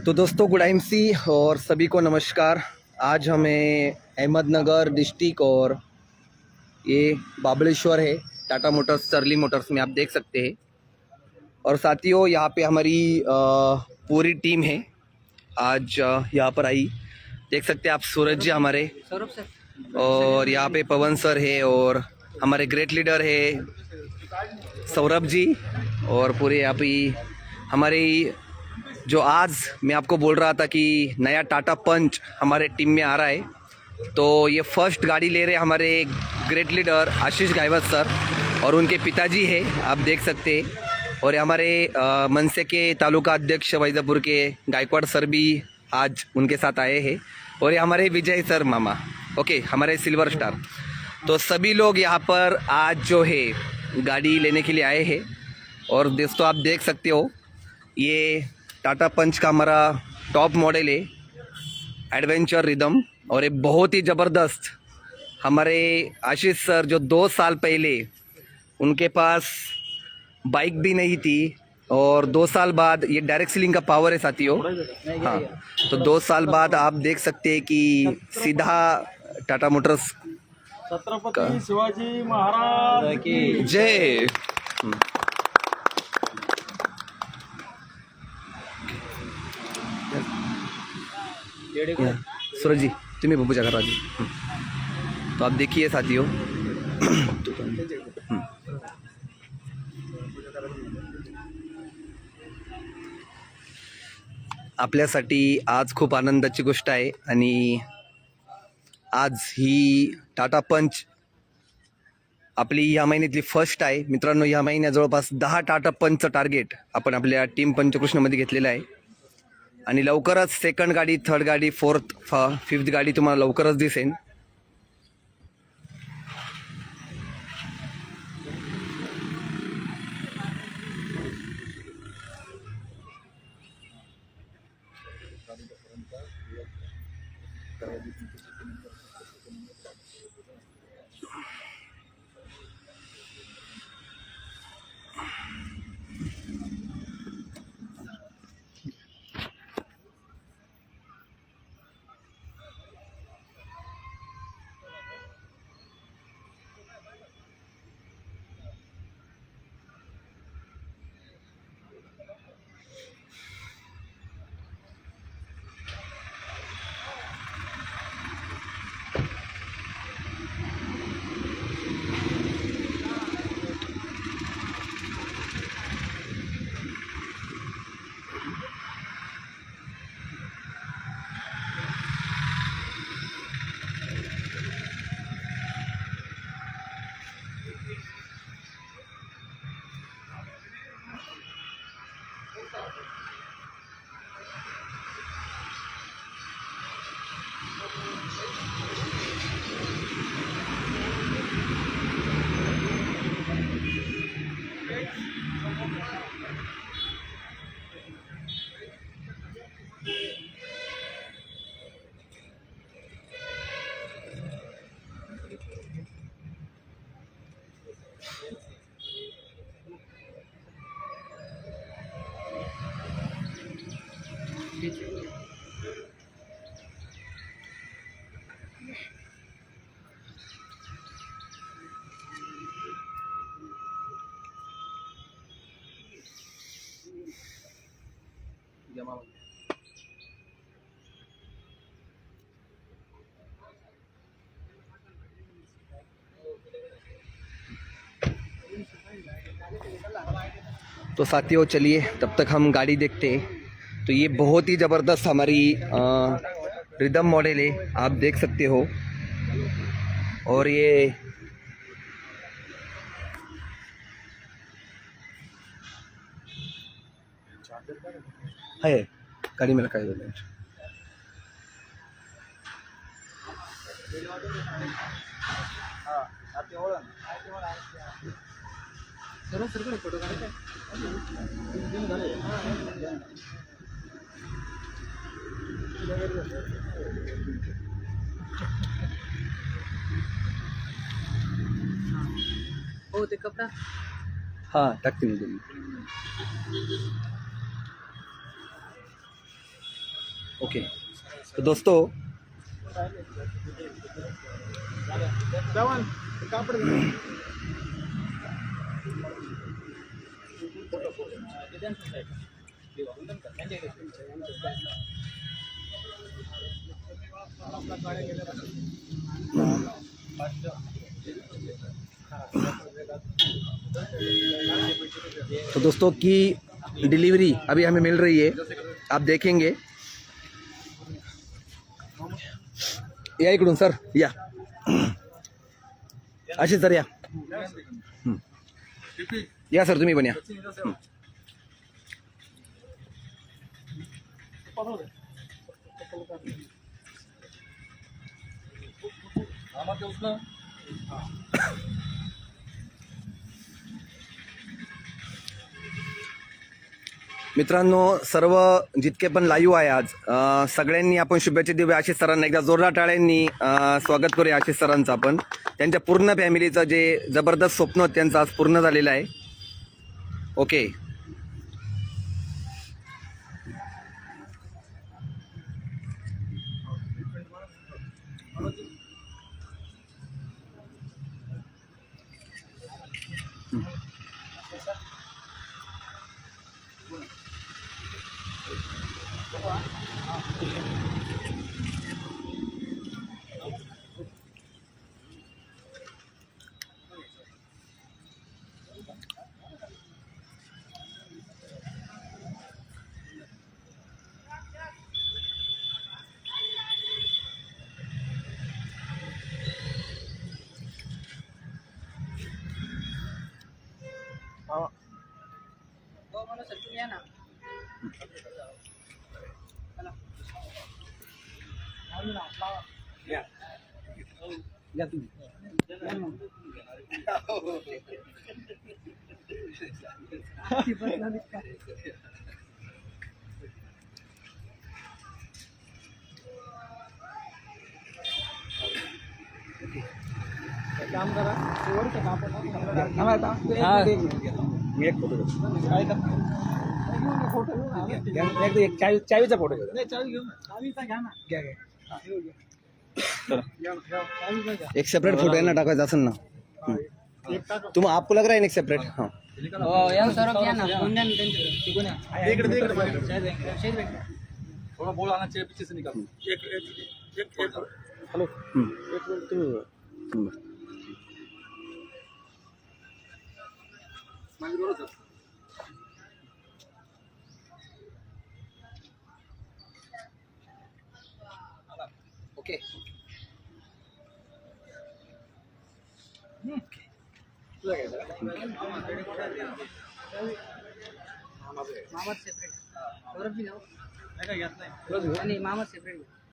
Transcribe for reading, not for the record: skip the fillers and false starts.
तो दोस्तों good time C और सभी को नमस्कार। आज हमें अहमदनगर डिस्ट्रिक्ट और ये बाबलेश्वर है, टाटा मोटर्स स्टर्लिंग मोटर्स में आप देख सकते हैं। और साथियों यहाँ पे हमारी पूरी टीम है आज यहाँ पर आई। देख सकते हैं आप सूरज जी हमारे, और यहाँ पे पवन सर है, और हमारे ग्रेट लीडर है सौरभ जी, और पूरे यहाँ पे हमारे जो आज मैं आपको बोल रहा था कि नया टाटा पंच हमारे टीम में आ रहा है। तो ये फर्स्ट गाड़ी ले रहे हमारे ग्रेट लीडर आशीष गायवत सर, और उनके पिताजी है आप देख सकते हैं। और हमारे मनसे के तालुका अध्यक्ष वैजापुर के गायकवाड़ सर भी आज उनके साथ आए हैं। और ये हमारे विजय सर मामा, ओके, हमारे सिल्वर स्टार। तो सभी लोग यहाँ पर आज जो है गाड़ी लेने के लिए आए हैं। और दोस्तों आप देख सकते हो ये टाटा पंच का हमारा टॉप मॉडल है, एडवेंचर रिदम। और ये बहुत ही ज़बरदस्त हमारे आशीष सर जो 2 साल पहले उनके पास बाइक भी नहीं थी, और 2 साल बाद ये डायरेक्ट सीलिंग का पावर है साथियों। हाँ, तो 2 साल बाद आप देख सकते हैं कि सीधा टाटा मोटर्स छत्रपती शिवाजी महाराज की जय। सूरज जी तुम्हें बबूजा कर राजी। तो आप देखिए साथियों आपल्यासाठी आज खूप आनंदाची गोष्ट आहे। आणि आज ही टाटा पंच आपली या महिन्यातली फर्स्ट आहे मित्रांनो। या महिन्यात जवळपास 10 टाटा पंचचं टार्गेट आपण आपल्या टीम पंचकृष्णमध्ये घेतलेलं आहे। आणि लवकरच सेकंड गाडी, थर्ड गाडी, फोर्थ, फिफ्थ गाडी तुम्हाला लवकरच दिसेल। तो साथियों चलिए तब तक हम गाड़ी देखते हैं। तो ये बहुत ही ज़बरदस्त हमारी रिदम मॉडल है आप देख सकते हो। और ये है गाड़ी में रखा है। फोटो हो ते कपडा हां टाकते मी तुम्ही. ओके तो दोस्तों तो दोस्तों की डिलीवरी अभी हमें मिल रही है, आप देखेंगे. या इकडून सर या, अशी सर या. या सर तुम्ही पण या. मित्रांनो सर्व जितके पण लाईव्ह आहे आज सगळ्यांनी आपण शुभेच्छा देऊया आशिष सरांना. एकदा जोरदार टाळ्यांनी स्वागत करूया आशिष सरांचं आपण. त्यांच्या पूर्ण फॅमिलीचं जे जबरदस्त स्वप्न होतं त्यांचं आज पूर्ण झालेलं आहे. ओके या तुम्ही. काम करा शेवटचं काम मी एक फोटो एक चावीचा फोटो नाही चावी घेऊ ना चावीचा घ्या ना घ्या एक सेपरेट फोटो यांना टाकायचा असेल ना. तुम आपको लग रहा है एक सेपरेट. हाँ थोड़ा बोल आना चाहिए पीछे से निकाल. हेलो ओके मामा सेपरेट.